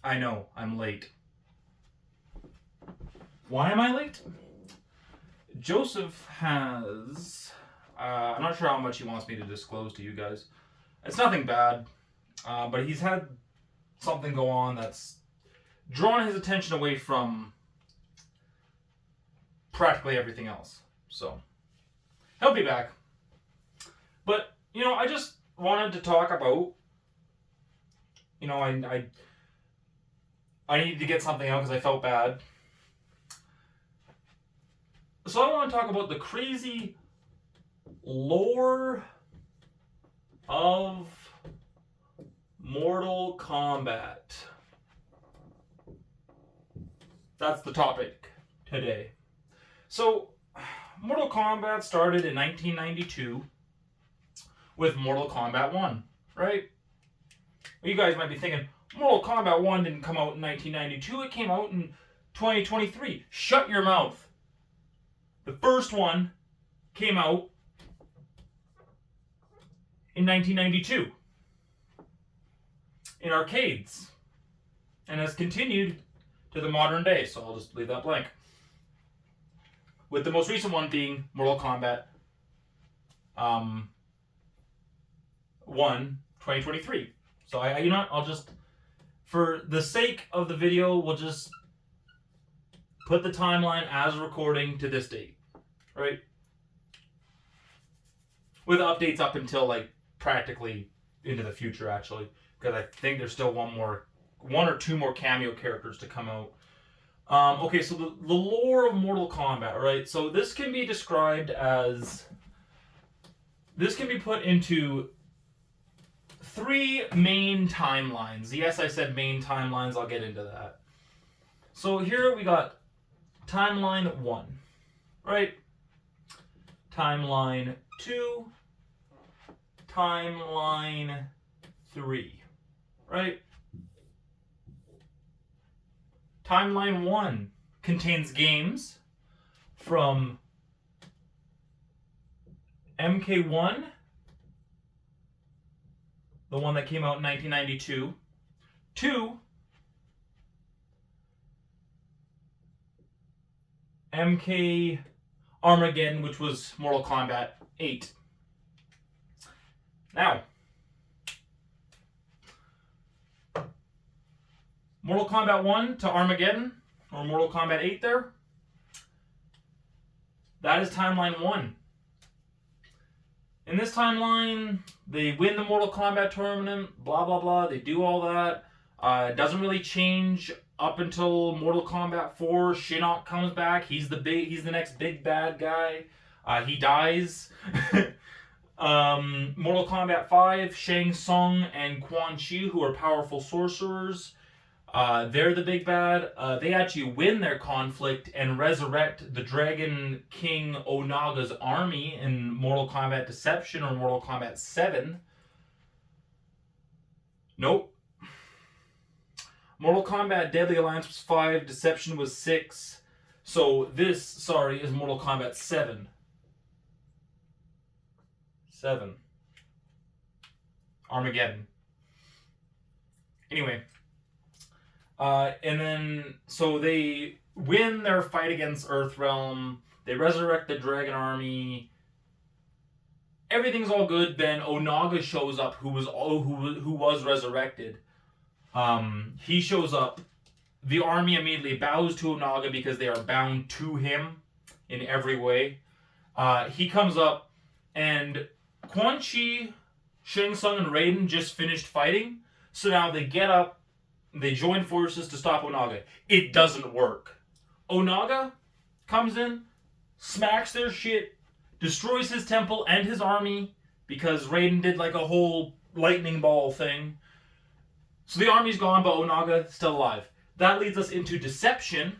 I know, I'm late. Why am I late? Joseph has... I'm not sure how much he wants me to disclose to you guys. It's nothing bad, but he's had something go on that's drawn his attention away from practically everything else. So, he'll be back. But, I just wanted to talk about, I needed to get something out because I felt bad. So I want to talk about the crazy lore of Mortal Kombat. That's the topic today. So, Mortal Kombat started in 1992 with Mortal Kombat 1, right? Well, you guys might be thinking, Mortal Kombat 1 didn't come out in 1992, it came out in 2023. Shut your mouth. The first one came out in 1992 in arcades and has continued to the modern day, so I'll just leave that blank. With the most recent one being Mortal Kombat 1 2023. So I'll just, for the sake of the video, we'll just put the timeline as recording to this date, right? With updates up until practically into the future, actually, because I think there's still one or two more cameo characters to come out. Okay, so the lore of Mortal Kombat, right? So this can be described as, this can be put into 3 main timelines. Yes, I said main timelines, I'll get into that. So here we got timeline 1, right? Timeline 2, timeline 3, right? Timeline 1 contains games from MK1, the one that came out in 1992, to MK Armageddon, which was Mortal Kombat 8. Now, Mortal Kombat 1 to Armageddon, or Mortal Kombat 8 there, that is timeline 1. In this timeline, they win the Mortal Kombat tournament, blah, blah, blah, they do all that. It doesn't really change up until Mortal Kombat 4. Shinnok comes back, he's the next big bad guy. He dies. Mortal Kombat 5, Shang Tsung and Quan Chi, who are powerful sorcerers, they're the big bad. They actually win their conflict and resurrect the Dragon King Onaga's army in Mortal Kombat Deception or Mortal Kombat 7. Nope. Mortal Kombat Deadly Alliance was 5, Deception was 6. So this, is Mortal Kombat 7. 7. Armageddon. Anyway. And then, so they win their fight against Earthrealm. They resurrect the Dragon Army. Everything's all good. Then Onaga shows up, who was resurrected. He shows up. The army immediately bows to Onaga because they are bound to him in every way. He comes up, and Quan Chi, Shang Tsung, and Raiden just finished fighting. So now they get up. They join forces to stop Onaga. It doesn't work. Onaga comes in, smacks their shit, destroys his temple and his army because Raiden did a whole lightning ball thing. So the army's gone, but Onaga's still alive. That leads us into Deception.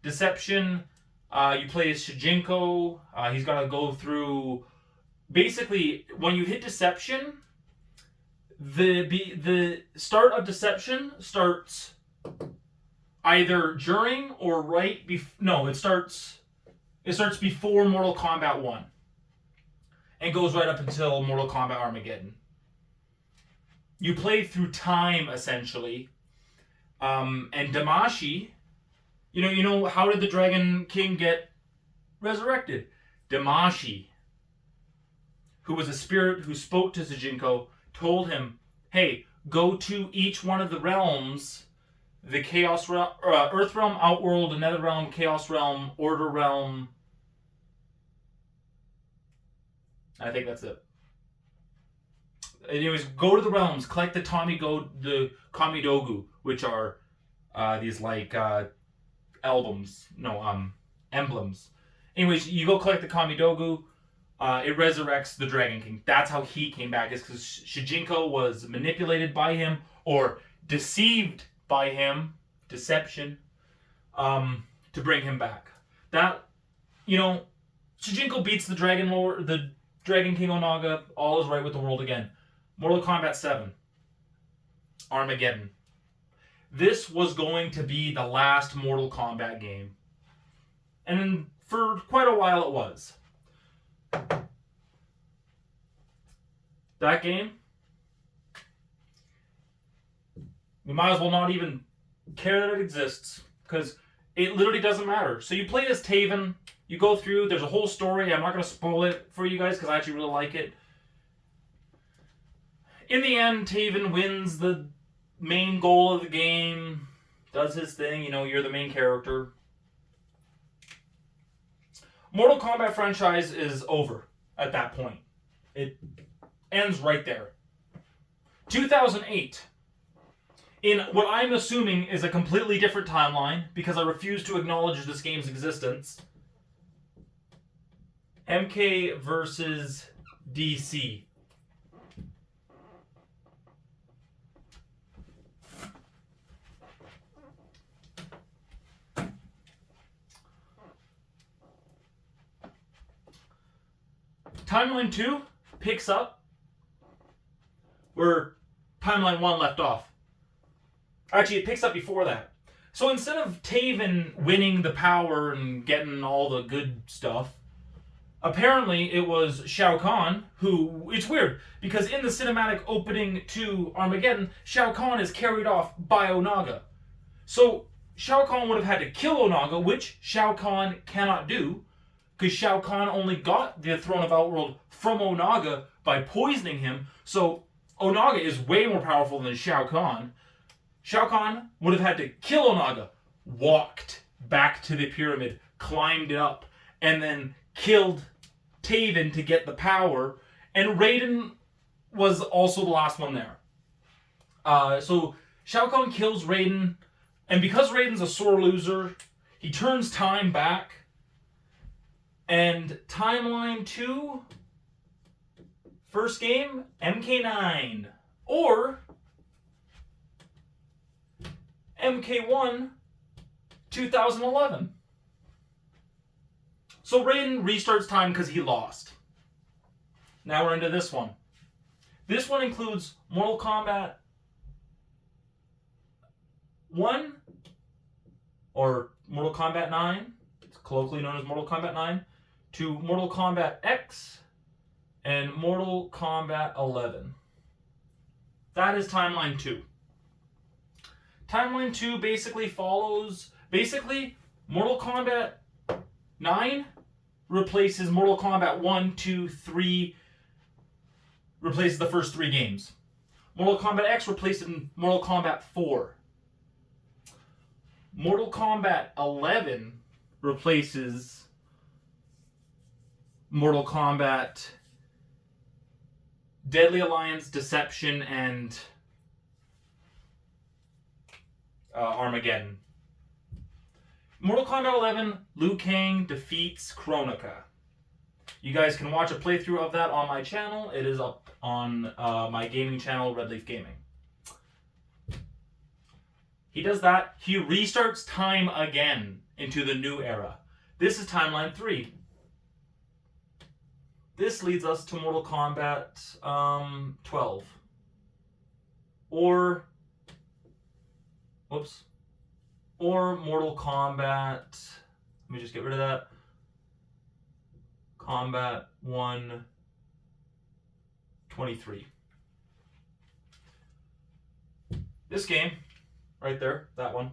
Deception, you play as Shijinko. He's got to go through... Basically, when you hit Deception... The start of Deception starts either during or right before. No, it starts before Mortal Kombat 1 and goes right up until Mortal Kombat Armageddon. You play through time, essentially, And Damashi, you know, how did the Dragon King get resurrected? Damashi, who was a spirit who spoke to Sujinko, told him, hey, go to each one of the realms, the Chaos Realm, Earth Realm, Outworld, Nether Realm, Chaos Realm, Order Realm. I think that's it. Anyways, go to the realms, collect the Kamidogu, which are these like emblems. Anyways, you go collect the Kamidogu. It resurrects the Dragon King. That's how he came back. Is because Shujinko was manipulated by him or deceived by him, deception, to bring him back. That, Shujinko beats the Dragon King Onaga. All is right with the world again. Mortal Kombat 7. Armageddon. This was going to be the last Mortal Kombat game. And for quite a while it was. That game, we might as well not even care that it exists, because it literally doesn't matter. So you play as Taven, you go through, there's a whole story. I'm not going to spoil it for you guys because I actually really like it. In the end, Taven wins the main goal of the game, does his thing, you're the main character. Mortal Kombat franchise is over at that point. It ends right there. 2008. In what I'm assuming is a completely different timeline, because I refuse to acknowledge this game's existence. MK versus DC. Timeline 2 picks up where Timeline 1 left off. Actually, it picks up before that. So instead of Taven winning the power and getting all the good stuff, apparently it was Shao Kahn who... It's weird, because in the cinematic opening to Armageddon, Shao Kahn is carried off by Onaga. So Shao Kahn would have had to kill Onaga, which Shao Kahn cannot do, because Shao Kahn only got the Throne of Outworld from Onaga by poisoning him. So Onaga is way more powerful than Shao Kahn. Shao Kahn would have had to kill Onaga, walked back to the pyramid, climbed it up, and then killed Taven to get the power. And Raiden was also the last one there. So Shao Kahn kills Raiden, and because Raiden's a sore loser, he turns time back. And Timeline 2, first game, MK9. Or MK1, 2011. So Raiden restarts time because he lost. Now we're into this one. This one includes Mortal Kombat 1, or Mortal Kombat 9, it's colloquially known as Mortal Kombat 9, to Mortal Kombat X and Mortal Kombat 11. That is Timeline 2. Timeline 2 basically follows... Mortal Kombat 9 replaces Mortal Kombat 1, 2, 3... replaces the first 3 games. Mortal Kombat X replaces Mortal Kombat 4. Mortal Kombat 11 replaces Mortal Kombat Deadly Alliance, Deception, and Armageddon. Mortal Kombat 11, Liu Kang defeats Kronika. You guys can watch a playthrough of that on my channel. It is up on my gaming channel, Red Leaf Gaming. He does that. He restarts time again into the new era. This is Timeline 3. This leads us to Mortal Kombat 12. Or Mortal Kombat... Let me just get rid of that. Kombat 1 23. This game, right there, that one,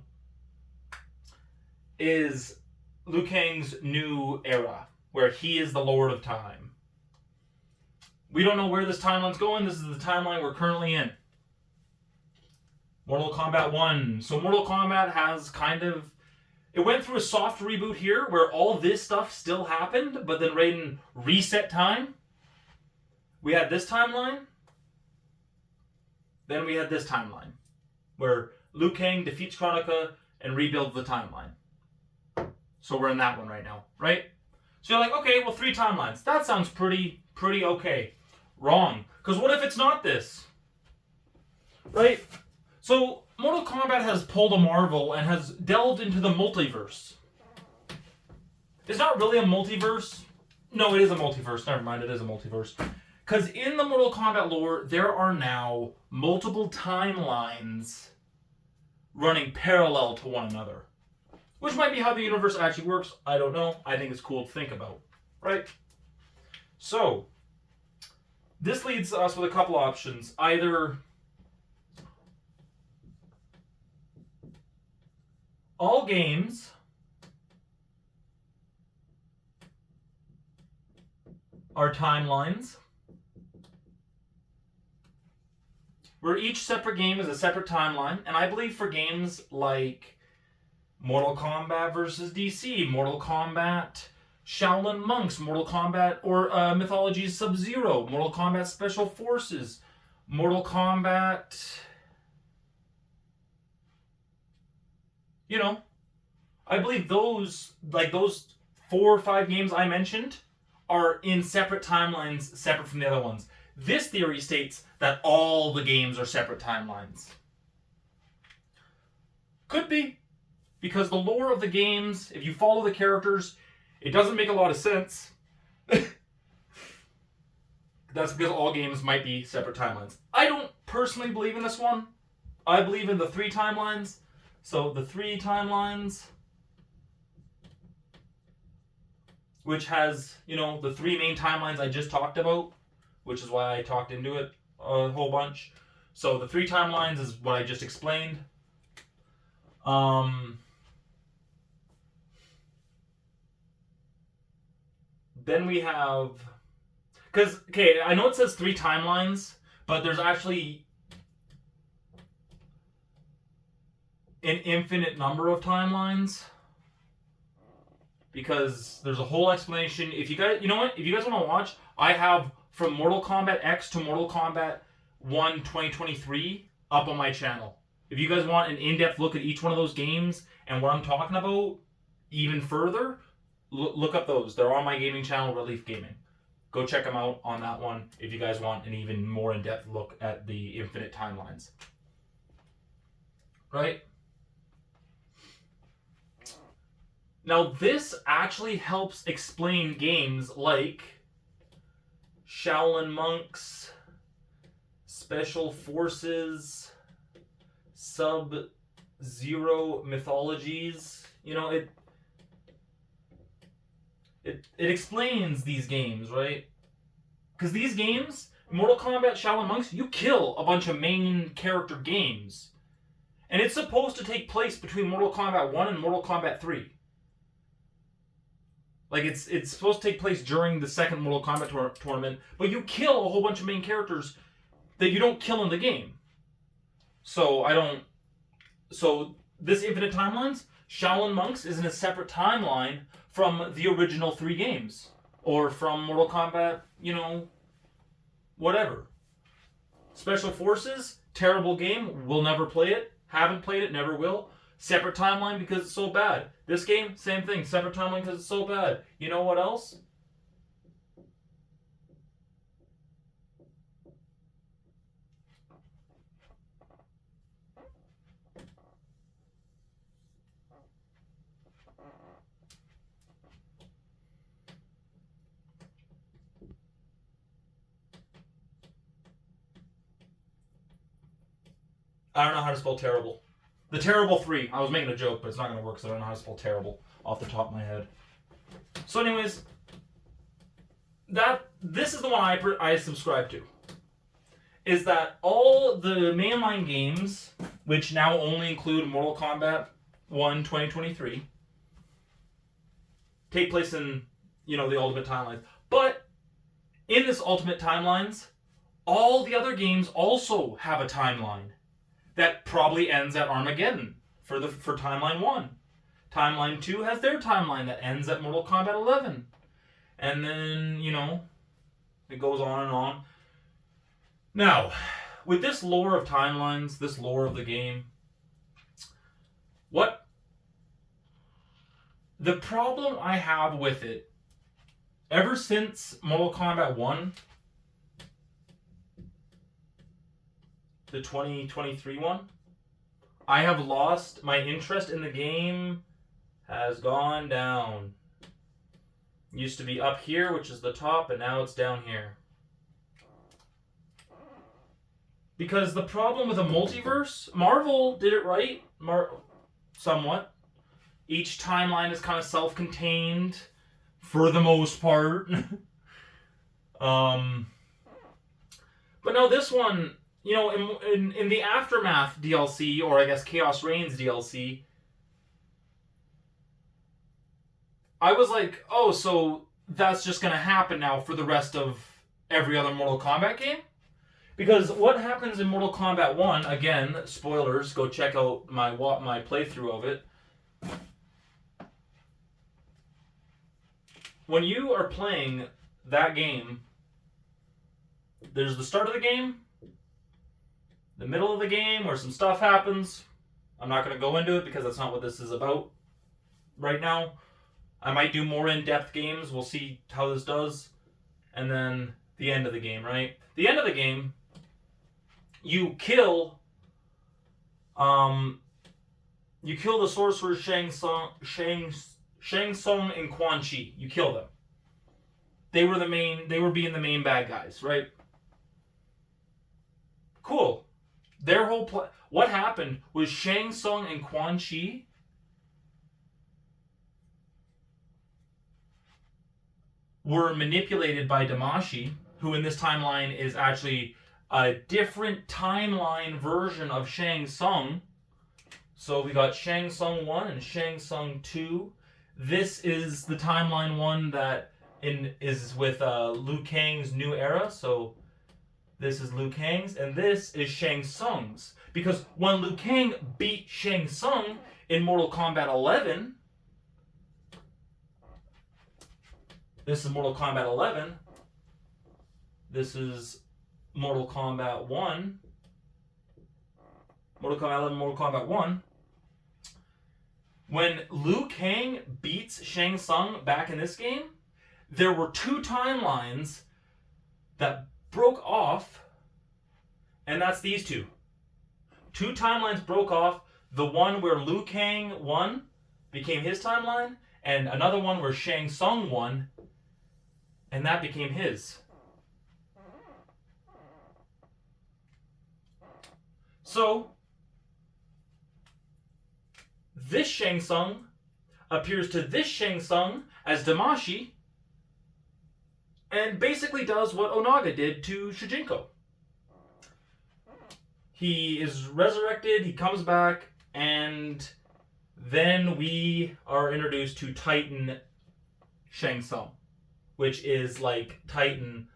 is Liu Kang's new era, where he is the Lord of Time. We don't know where this timeline's going. This is the timeline we're currently in. Mortal Kombat 1. So Mortal Kombat has kind of... It went through a soft reboot here, where all this stuff still happened, but then Raiden reset time. We had this timeline. Then we had this timeline, where Liu Kang defeats Kronika and rebuilds the timeline. So we're in that one right now, right? So you're like, okay, well, 3 timelines. That sounds pretty okay. Wrong. Because what if it's not this? Right? So Mortal Kombat has pulled a Marvel and has delved into the multiverse. It's not really a multiverse. No, it is a multiverse. Never mind, it is a multiverse. Because in the Mortal Kombat lore, there are now multiple timelines running parallel to one another. Which might be how the universe actually works. I don't know. I think it's cool to think about. Right? So, this leads us with a couple options. Either all games are timelines, where each separate game is a separate timeline. And I believe for games like Mortal Kombat versus DC, Mortal Kombat Shaolin Monks, Mortal Kombat or Mythology's Sub-Zero, Mortal Kombat Special Forces, Mortal Kombat... You know, I believe those 4 or 5 games I mentioned are in separate timelines, separate from the other ones. This theory states that all the games are separate timelines. Could be. Because the lore of the games, if you follow the characters, it doesn't make a lot of sense. That's because all games might be separate timelines. I don't personally believe in this one. I believe in the 3 timelines. So the 3 timelines, which has, the 3 main timelines I just talked about, which is why I talked into it a whole bunch. So the 3 timelines is what I just explained. Then we have... Because, okay, I know it says 3 timelines, but there's actually an infinite number of timelines. Because there's a whole explanation. If you guys... You know what? If you guys want to watch, I have from Mortal Kombat X to Mortal Kombat 1 2023 up on my channel. If you guys want an in-depth look at each one of those games and what I'm talking about even further... Look up those. They're on my gaming channel, Relief Gaming. Go check them out on that one if you guys want an even more in-depth look at the infinite timelines. Right? Now, this actually helps explain games like Shaolin Monks, Special Forces, Sub-Zero Mythologies. It explains these games, right? Because these games, Mortal Kombat, Shaolin Monks, you kill a bunch of main character games. And it's supposed to take place between Mortal Kombat 1 and Mortal Kombat 3. Like, it's supposed to take place during the second Mortal Kombat tournament, but you kill a whole bunch of main characters that you don't kill in the game. So, this Infinite Timelines, Shaolin Monks is in a separate timeline from the original 3 games. Or from Mortal Kombat, whatever. Special Forces, terrible game, will never play it. Haven't played it, never will. Separate timeline because it's so bad. This game, same thing, separate timeline because it's so bad. You know what else? I don't know how to spell terrible. The Terrible 3. I was making a joke, but it's not going to work because I don't know how to spell terrible off the top of my head. So anyways, this is the one I subscribe to. Is that all the mainline games which now only include Mortal Kombat 1 2023, take place in, the Ultimate Timelines. But in this Ultimate Timelines, all the other games also have a timeline that probably ends at Armageddon for Timeline 1. Timeline 2 has their timeline that ends at Mortal Kombat 11. And then, it goes on and on. Now, with this lore of timelines, this lore of the game, the problem I have with it, ever since Mortal Kombat 1, the 2023 one, I have lost my interest in the game, has gone down. Used to be up here, which is the top, and now it's down here. Because the problem with a multiverse, Marvel did it right, somewhat. Each timeline is kind of self-contained, for the most part. But no, this one, in the Aftermath DLC, or I guess Chaos Reigns DLC, I was like, oh, so that's just going to happen now for the rest of every other Mortal Kombat game? Because what happens in Mortal Kombat 1, again, spoilers, go check out my playthrough of it. When you are playing that game, there's the start of the game, the middle of the game, where some stuff happens. I'm not going to go into it because that's not what this is about right now. I might do more in-depth games. We'll see how this does. And then the end of the game, right? The end of the game, you kill the sorcerers Shang Tsung and Quan Chi. You kill them. They were being the main bad guys, right? Cool. Their whole what happened was Shang Tsung and Quan Chi were manipulated by Damashi, who in this timeline is actually a different timeline version of Shang Tsung. So we got Shang Tsung 1 and Shang Tsung 2. This is the timeline one that is with Liu Kang's new era. So this is Liu Kang's, and this is Shang Tsung's. Because when Liu Kang beat Shang Tsung in Mortal Kombat 11, this is Mortal Kombat 11. This is Mortal Kombat 1. Mortal Kombat 11, Mortal Kombat 1. When Liu Kang beats Shang Tsung back in this game, there were two timelines that broke off, and that's these two. Two timelines broke off. The one where Liu Kang won became his timeline, and another one where Shang Tsung won, and that became his. So, this Shang Tsung appears to this Shang Tsung as Damashi, and basically does what Onaga did to Shujinko. He is resurrected, he comes back, and then we are introduced to Titan Shang Tsung, which is like Titan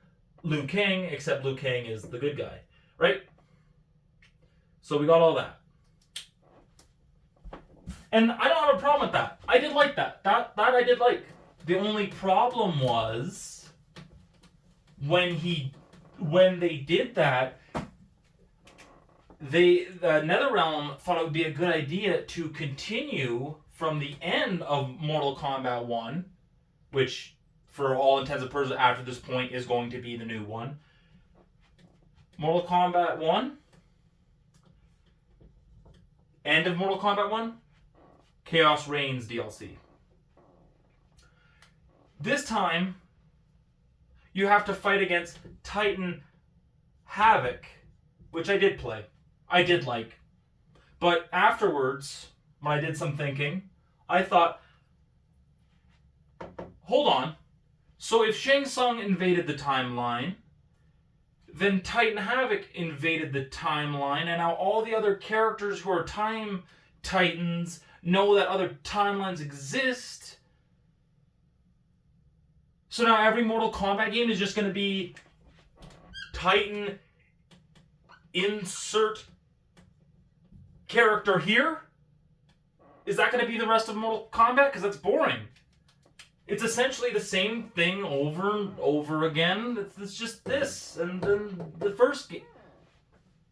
Liu Kang, except Liu Kang is the good guy, right? So we got all that. And I don't have a problem with that. I did like that. That I did like. The only problem was when they did that, the NetherRealm thought it would be a good idea to continue from the end of Mortal Kombat 1, which for all intents and purposes after this point is going to be the new one. Mortal Kombat 1, end of Mortal Kombat 1, Chaos Reigns DLC. This time, you have to fight against Titan Havoc, which I did play. I did like. But afterwards, when I did some thinking, I thought, hold on. So if Shang Tsung invaded the timeline, then Titan Havoc invaded the timeline, and now all the other characters who are Time Titans know that other timelines exist. So now every Mortal Kombat game is just going to be Titan insert character here? Is that going to be the rest of Mortal Kombat? Because that's boring. It's essentially the same thing over and over again. It's just this and then the first game.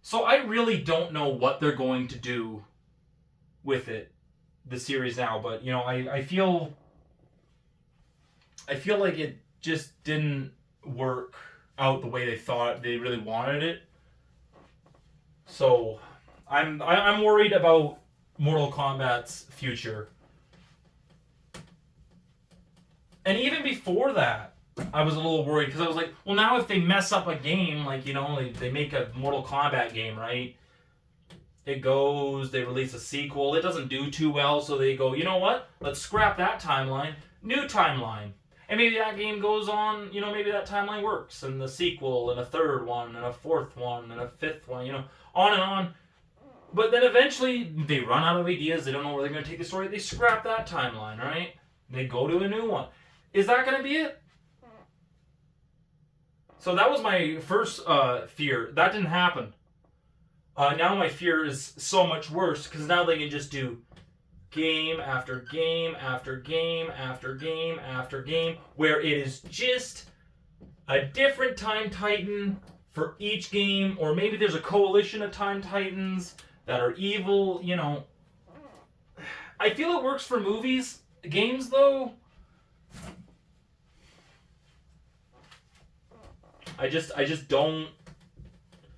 So I really don't know what they're going to do with it, the series now. But, you know, I feel like it just didn't work out the way they thought they really wanted it. So I'm worried about Mortal Kombat's future. And even before that, I was a little worried because I was like, well, now if they mess up a game, like, you know, they make a Mortal Kombat game, right? It goes, they release a sequel, it doesn't do too well, so they go, you know what? Let's scrap that timeline, new timeline. And maybe that game goes on, you know, maybe that timeline works, and the sequel, and a third one, and a fourth one, and a fifth one, you know, on and on. But then eventually, they run out of ideas, they don't know where they're going to take the story, they scrap that timeline, right? They go to a new one. Is that going to be it? So that was my first fear. That didn't happen. Now my fear is so much worse, because now they can just do game after game after game after game after game, where it is just a different Time Titan for each game, or maybe there's a coalition of Time Titans that are evil, you know. I feel it works for movies. Games, though, I just don't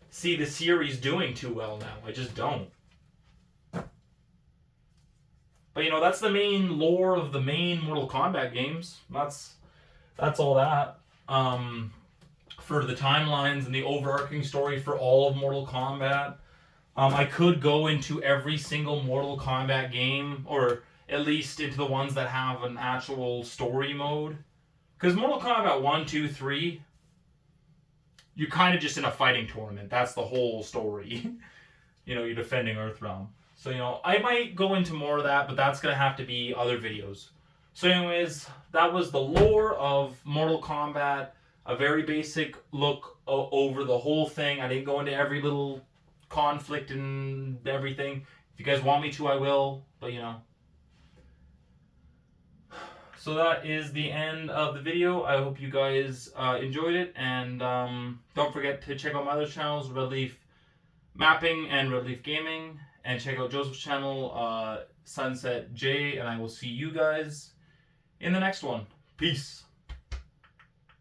see the series doing too well now. I just don't. But, you know, that's the main lore of the main Mortal Kombat games. That's all that. For the timelines and the overarching story for all of Mortal Kombat. I could go into every single Mortal Kombat game, or at least into the ones that have an actual story mode. Because Mortal Kombat 1, 2, 3, you're kind of just in a fighting tournament. That's the whole story. You know, you're defending Earthrealm. So, you know, I might go into more of that, but that's going to have to be other videos. So anyways, that was the lore of Mortal Kombat. A very basic look over the whole thing. I didn't go into every little conflict and everything. If you guys want me to, I will. But, you know. So that is the end of the video. I hope you guys enjoyed it. And don't forget to check out my other channels, Red Leaf Mapping and Red Leaf Gaming. And check out Joseph's channel, Sunset J. And I will see you guys in the next one. Peace.